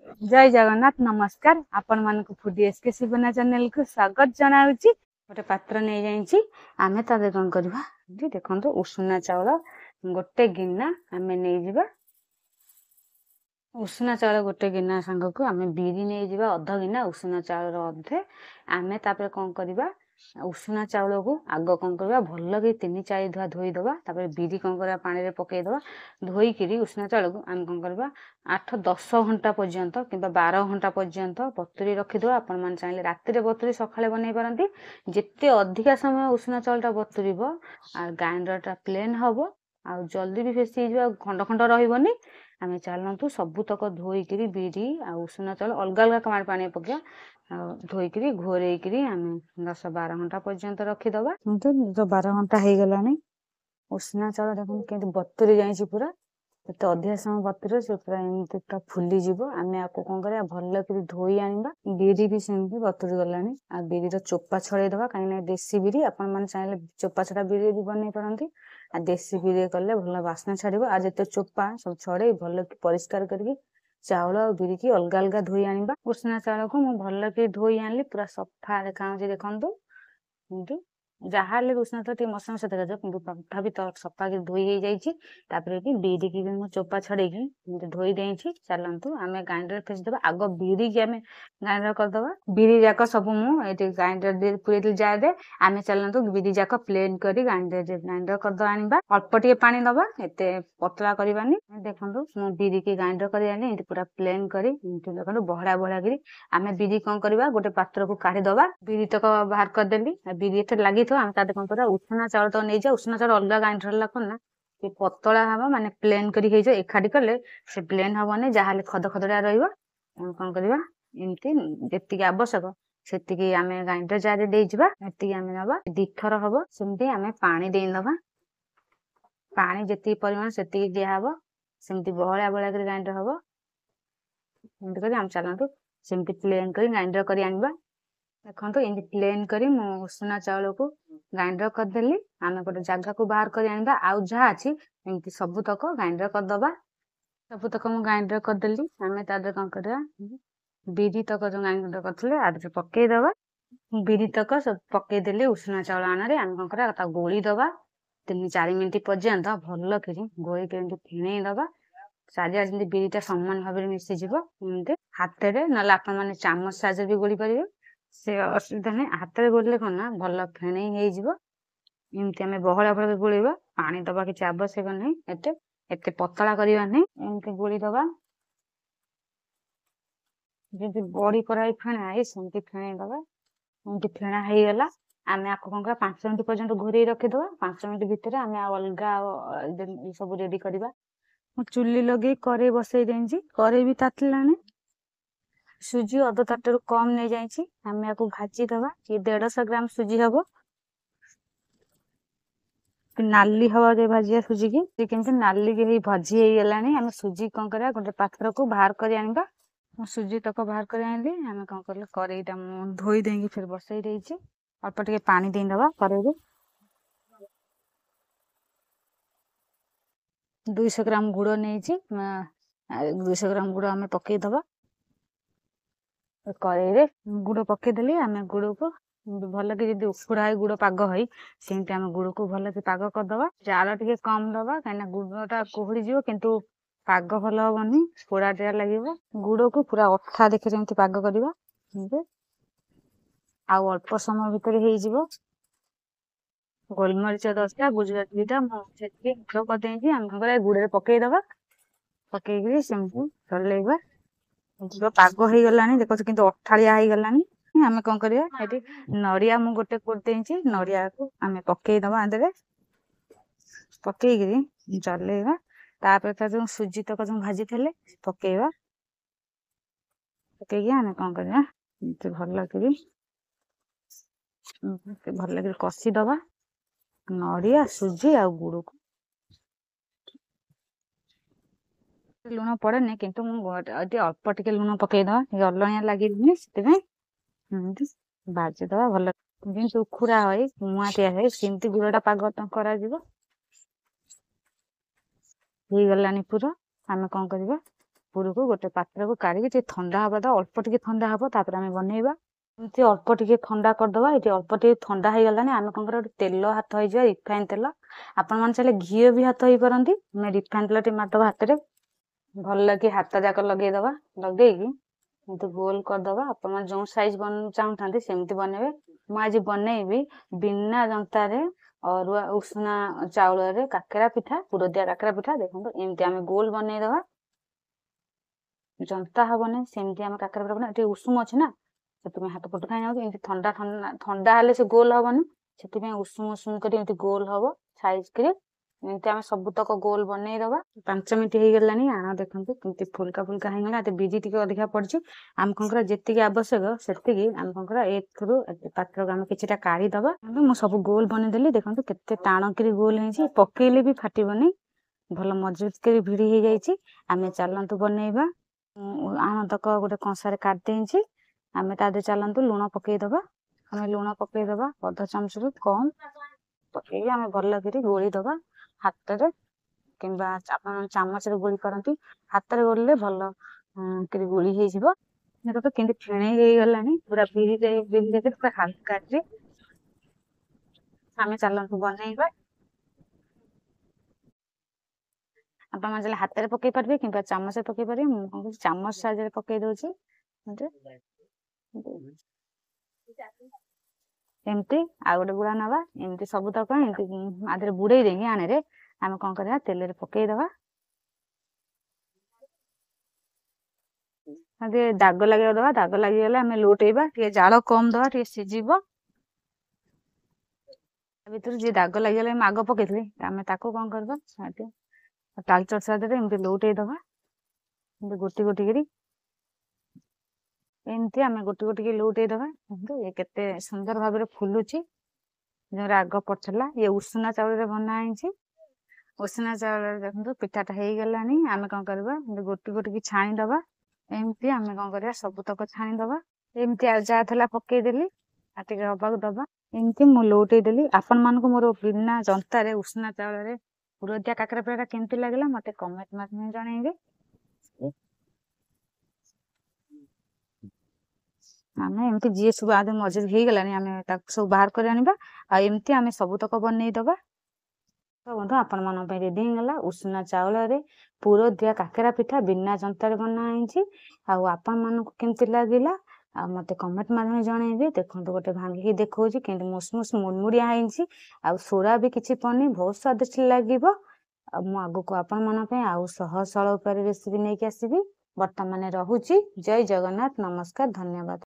जय जगन्नाथ नमस्कार आपण मानक फूडी एसके शिवना चैनल को स्वागत जनाउची गोटे पात्र नै जाईची आमे तादे कोन करबा जी देखंतो उषुना चावल गोटे गिन्ना आमे नै जिबा उषुना चावल गोटे गिन्ना संग को आमे बिरी नै जिबा अध गिन्ना उषुना चावल रो अधे आमे तापर कोन करबा उषुना चावल को आगो कोन करबा भल्ल के 3-4 धुआ धोई दबा तापर बिरी कोन करबा पानी रे पके दबा धोई किरी उषुना चावल को आमे कोन करबा 8-10 घंटा पर्यंत किबा 12 घंटा पर्यंत बतुरी रखि दो आपण मान चाहिले राति रे बतुरी सखाळे बनै परंती जेते अधिका समय उषुना चावलटा बतुरीबो आ ग्राइंडरटा प्लेन हबो आ जल्दी भी फेसी जिबा खंड खंड रहिबोनी आमे चालंतु सबु तक धोई किरी बिरी आ उषुना चावल अलगा अलगा कमार पानी पके धोई किरी घोरै किरी आमे 10-12 घंटा पर्यंत रखि दबा तो 12 घंटा हे गलानी उषुना चावल देखो केते बतुरी जाईची पूरा तो अधिक समय बतुरे से पूरा एमती पूरा फुली जीवो आमे आपको कोन करिया भल्ल करी धोई आनिबा बिरी भी सेमती बतुरी गलानी आ बिरी रो चोपा छड़े दबा काईना देसी बिरी आपण मन चाहिले चोपा छड़ा बिरी भी बनै परंती आ देसी बिरी कले भल्ल वासना छाड़िबो आ जते चोपा सब छड़े भल्ल परिष्कार करके चावल और बिरी की अलगा अलगा धोई आनिबा उषुना चावल को मु भल्ल के धोई आनली पूरा सफा देखा जे देखंतु किंतु जहाले उषुना चावल टी मसम से देखा किंतु तथापि तो सफा के धोई हे जाईची तापरे की बिरी की मु चोपा छड़े की धोई देईची चलंतु आमे ग्राइंडर फेस दबा आगो बिरी की आमे ग्राइंडर कर दबा बिरी जाक सब मु एटी ग्राइंडर दे पूरे दिल जा दे आमे चलंतु बिरी जाक प्लेन करी ग्राइंडर कर द आनिबा अल्प टिके पानी दबा एते पतला करबानी देखंतु मु बिरी की ग्राइंडर करी आनी एटी पूरा प्लेन करी देखंतु बहड़ा बहड़ा करी आमे बिरी कोन करबा गोटे पात्र को काढी दबा बिरी तक बाहर कर देली बिरी एते लागि तो हम ताते कोन करा उषुना चावल तो नै जा उषुना चावल अलगा ग्राइंडर ला कोन ना ये पतला हवा माने प्लेन करी हे जो एखाडी करले से प्लेन हबने जहाले खद खदडा रहइबो कोन करबा एमती जेतिके आवश्यक सेतिके आमे ग्राइंडर जार दे जिबा एतिके आमे नबा दिथर हबो सेमती आमे पानी देई दबा पानी जेति परिमाण सेतिके दिया हबो सेमती बहळा बहळा कर ग्राइंडर हबो एमती करी हम चलंतु सेमती प्लेन करी ग्राइंडर करी आनिबा देखंतु एमती प्लेन करी मु उषुना चावल को ग्राइंडर कर देली आमे गोटे जगह को बाहर कर आनिबा आउ जहा अछि एमती सब तक ग्राइंडर कर दबा सब तक मु ग्राइंडर कर देली आमे तादे कोन करबा बिरी तक जो ग्राइंडर करथले आदे पक्के दबा बिरी तक सब पक्के देली उषुना चावल आनारे आमे कोन करा ता गोली दबा 3-4 मिनिट पर्यंत भल्ल करी गोली के फेणे दबा साजिया जंदी बिरीटा समान भाबरे मिसि जिवो एमते हाथे रे नला आपण माने चामच साजे भी गोली परिबे से असुविधा नै हाथ रे गोले कोन ना भल्ल फेणे हे जिवो एमती आमे बहळा बहळा गोलेबा पानी दबा कि आवश्यक नै एते एते पतला करिवा नै एमती गोली दबा जे बॉडी कराई फेणा है सेमती फेणे दबा एमती फेणा हे गेला आमे आको कोन का 5 मिनिट पर्यंत घोरै रखि दबा 5 मिनिट भितर आमे अलगा सब रेडी करबा चुल्ली लगे करे बसई देंजी करे भी तातलाने सुजी अध ताटर कम नै जाईची आमे आको भाजी दबा ये 150 ग्राम सुजी हबो नाली हवा जे भाजिया सुजी की केमते नाली के ही भाजी हे गेलानी आमे सुजी कोन करा गोटे पात्र को बाहर कर आनिबा सुजी तक बाहर कर आनली आमे कोन करले करेईटा धोई देंगी फिर बसई देईची अल्प टिके पानी देई दबा करेई 200 ग्राम गुड़ नहीं 200 ग्राम गुड़ आमे पके दबा करेई रे गुड़ पके देली आमे गुड़ को भल के जदी उखुड़ा है गुड़ पाग है सेमती आमे गुड़ को भल के पाग कर दबा जाल टिके कम दबा काइना गुड़टा कोहड़ी जिवो किंतु पाग भल हबनी पोड़ा टिया लागिवो गुड़ को पूरा अठा देखे जेमती पाग करबा आ अल्प समय भितर हे जिवो गोलमरीच 10टा गुजराती 2टा सेति मिक्स कर देंजी हम करे गुड़ रे पके दबा पके गिरी सेमती चलेबा जो पाग हे गलानी देखो किंतु अठालिया हे गलानी आमे कोन करिया एटी नड़िया मु गोटे कोट देंची नड़िया को आमे पके दबा आंदरे पके गिरी चलेबा तापर ता जो सुजी तक जो भाजी थले पकेबा पके गया आमे कोन करिया ते भल्ला करी कसी दबा नड़िया सुजी आ गुड़ को लुण पड़े नहीं किंतु अल्प टिके लुण पकई दबा अलणिया लगे से बाजी दबा भल जिन उखुरा है मुआ टिया है सेमती गुड़टा पाग करा गलानी पूरा आमे कौन करबा ଉପରକୁ ଗୋଟେ ପାତ୍ରକୁ କାଢିକି ଟିକେ ଥଣ୍ଡା ହବା ଦବା, ଅଳ୍ପ ଟିକେ ଥଣ୍ଡା ହବ ତାପରେ ଆମେ ବନେଇବା। ଏମିତି ଅଳ୍ପ ଟିକେ ଥଣ୍ଡା କରିଦବା। ଏଠି ଅଳ୍ପ ଟିକେ ଥଣ୍ଡା ହେଇଗଲାଣି ଆମେ କଣ କରିବା, ଗୋଟେ ତେଲ ହାତ ହେଇଯିବା, ରିଫାଇନ ତେଲ। ଆପଣ ମାନେ ଚାହିଁଲେ ଘିଅ ବି ହାତ ହେଇପାରନ୍ତି। ଆମେ ରିଫାଇନ ତେଲ ଟିକେ ମାରିଦବା ହାତରେ, ଭଲ କି ହାତ ଯାକ ଲଗେଇଦବା। ଲଗେଇକି ଏମିତି ଗୋଲ କରିଦବା। ଆପଣ ମାନେ ଯୋଉ ସାଇଜ ଚାହୁଁଥାନ୍ତି ସେମିତି ବନେଇବେ। ମୁଁ ଆଜି ବନେଇବି ବିନା ଜନ୍ତାରେ ଅରୁଆ ଉଷୁନା ଚାଉଳରେ କାକେରା ପିଠା, ପୁରଦିଆ କାକେରା ପିଠା। ଦେଖନ୍ତୁ ଏମିତି ଆମେ ଗୋଲ ବନେଇଦବା, ଜନ୍ତା ହବନି, ସେମିତି ଆମେ କାକେରା ପିଠା ବନେଇବା। ଟିକେ ଉଷୁମ ଅଛି ନା, ସେଥିପାଇଁ ହାତ ପଟୁ ଖାଇ ଯାଉଛି। ଏମିତି ଥଣ୍ଡା ଥଣ୍ଡା ହେଲେ ସେ ଗୋଲ ହବନି, ସେଥିପାଇଁ ଉଷୁମ ଉଷୁମ କରି ଏମିତି ଗୋଲ ହବ ସାଇଜ କରି। ଏମିତି ଆମେ ସବୁତକ ଗୋଲ ବନେଇଦବା। 5 ମିନିଟ୍ ହେଇଗଲାଣି, ଆଣ ଦେଖନ୍ତୁ କେମିତି ଫୁଲକା ଫୁଲକା ହେଇଗଲା। ବିରି ଟିକେ ଅଧିକା ପଡିଛି। ଆମେ କଣ କରିବା, ଯେତିକି ଆବଶ୍ୟକ ସେତିକି ଆମେ କଣ କରିବା, ଏଥିରୁ ପାତ୍ରକୁ ଆମେ କିଛିଟା କାଢିଦବା। ମୁଁ ସବୁ ଗୋଲ ବନେଇଦେଲି, ଦେଖନ୍ତୁ କେତେ ଟାଣକିରି ଗୋଲ ହେଇଛି, ପକେଇଲେ ବି ଫାଟିବନି, ଭଲ ମଜବୁତ କରି ଭିଡି ହେଇଯାଇଛି। ଆମେ ଚାଲନ୍ତୁ ବନେଇବା। ଆଣ ତକ ଗୋଟେ କଂସାରେ କାଢି ଦେଇଛି। ଆମେ ତା ଦେହରେ ଚାଲନ୍ତୁ ଲୁଣ ପକେଇଦବା। ଆମେ ଲୁଣ ପକେଇଦବା ଅଧ ଚାମଚରୁ କମ ପକେଇକି ଆମେ ଭଲ କରି ଗୋଳିଦବା ହାତରେ, କିମ୍ବା ଆପଣ ଚାମଚରେ ଗୋଳି ପାରନ୍ତି। ହାତରେ ଗୋଳିଲେ ଭଲ କରି ଗୋଳି ହେଇଯିବ। ଦେଖନ୍ତୁ କେମିତି ଫେଣେଇ ହେଇଗଲାଣି, ପୁରା ବିରି ପୁରା ହାଲକାରେ। ଆମେ ଚାଲନ୍ତୁ ବନେଇବା। ଆପଣ ମାନେ ହାତରେ ପକେଇ ପାରିବେ କିମ୍ବା ଚାମଚରେ ପକେଇ ପାରିବେ। ମୁଁ କଣ କରୁଛି, ଚାମଚ ସାହାଯ୍ୟରେ ପକେଇ ଦଉଛି। ଏମିତି ଆଉ ଗୋଟେ ଗୁଳା ନବା। ଏମିତି ସବୁ ତକ ଏମିତି ଆଦେହରେ ବୁଡେଇ ଦେଇକି ଆଣରେ ଆମେ କଣ କରିବା, ତେଲରେ ପକେଇଦବା। ଟିକେ ଦାଗ ଲାଗିବାକୁ ଦବା। ଦାଗ ଲାଗିଗଲେ ଆମେ ଲଉଟେଇବା, ଟିକେ ଜାଳ କମ ଦବା, ଟିକେ ସିଝିବ। ଭିତରୁ ଯିଏ ଦାଗ ଲାଗିଗଲେ ଆମେ ଆଗ ପକେଇଥିଲେ, ଆମେ ତାକୁ କଣ କରିବା, ତାଲଚଟ ସାହାଯ୍ୟରେ ଏମିତି ଲଉଟେଇ ଦବା। ଏମିତି ଗୋଟି ଗୋଟି କରି ଏମିତି ଆମେ ଗୋଟି ଗୋଟି ଲଉଟେଇ ଦବା। କେତେ ସୁନ୍ଦର ଭାବରେ ଫୁଲୁଛି, ଯୋଉରା ଆଗ ପଡିଥିଲା। ଇଏ ଉଷୁନା ଚାଉଳରେ ବନା ହେଇଛି। ଉଷୁନା ଚାଉଳରେ ଦେଖନ୍ତୁ ପିଠାଟା ହେଇଗଲାଣି। ଆମେ କଣ କରିବା, ଗୋଟି ଗୋଟିକି ଛାଣିଦବା। ଏମିତି ଆମେ କଣ କରିବା, ସବୁତକ ଛାଣିଦବା। ଏମିତି ଆଉ ଯାହା ଥିଲା ପକେଇଦେଲି, ଆଉ ଟିକେ ହବାକୁ ଦବା। ଏମିତି ମୁଁ ଲଉଟେଇ ଦେଲି। ଆପଣ ମାନଙ୍କୁ ମୋର ବିନା ଜନ୍ତାରେ ଉଷୁନା ଚାଉଳରେ ପୁରଦିଆ କାକେରା ପିଠାଟା କେମିତି ଲାଗିଲା ମତେ କମେଣ୍ଟ ମାଧ୍ୟମରେ ଜଣେଇବେ। ଆମେ ଏମିତି ଯିଏ ସବୁ ଆଦ ମଜୁଦ ହେଇଗଲାଣି, ଆମେ ତାକୁ ସବୁ ବାହାର କରି ଆଣିବା। ଆଉ ଏମିତି ଆମେ ସବୁତକ ବନେଇଦବା। ବନ୍ଧୁ ଆପଣ ମାନଙ୍କ ପାଇଁ ରେଡି ହେଇଗଲା ଉଷୁନା ଚାଉଳରେ ପୁରଦିଆ କାକେରା ପିଠା, ବିନା ଜନ୍ତାରେ ବନା ହେଇଛି। ଆଉ ଆପଣ ମାନଙ୍କୁ କେମିତି ଲାଗିଲା ଆଉ ମତେ କମେଣ୍ଟ ମାଧ୍ୟମରେ ଜଣେଇବେ। ଦେଖନ୍ତୁ ଗୋଟେ ଭାଙ୍ଗିକି ଦେଖଉଛି, କେମିତି ମୁସମୁସ ମୁଡମୁଡିଆ ହେଇଛି। ଆଉ ସୋଡ଼ା ବି କିଛି ପଡିନି, ବହୁତ ସ୍ୱାଦିଷ୍ଟ ଲାଗିବ। ଆଉ ମୁଁ ଆଗକୁ ଆପଣ ମାନଙ୍କ ପାଇଁ ଆଉ ସହଜ ସରଳ ଉପାୟରେ ରେସିପି ନେଇକି ଆସିବି। ବର୍ତ୍ତମାନ ରହୁଛି। ଜୟ ଜଗନ୍ନାଥ, ନମସ୍କାର, ଧନ୍ୟବାଦ।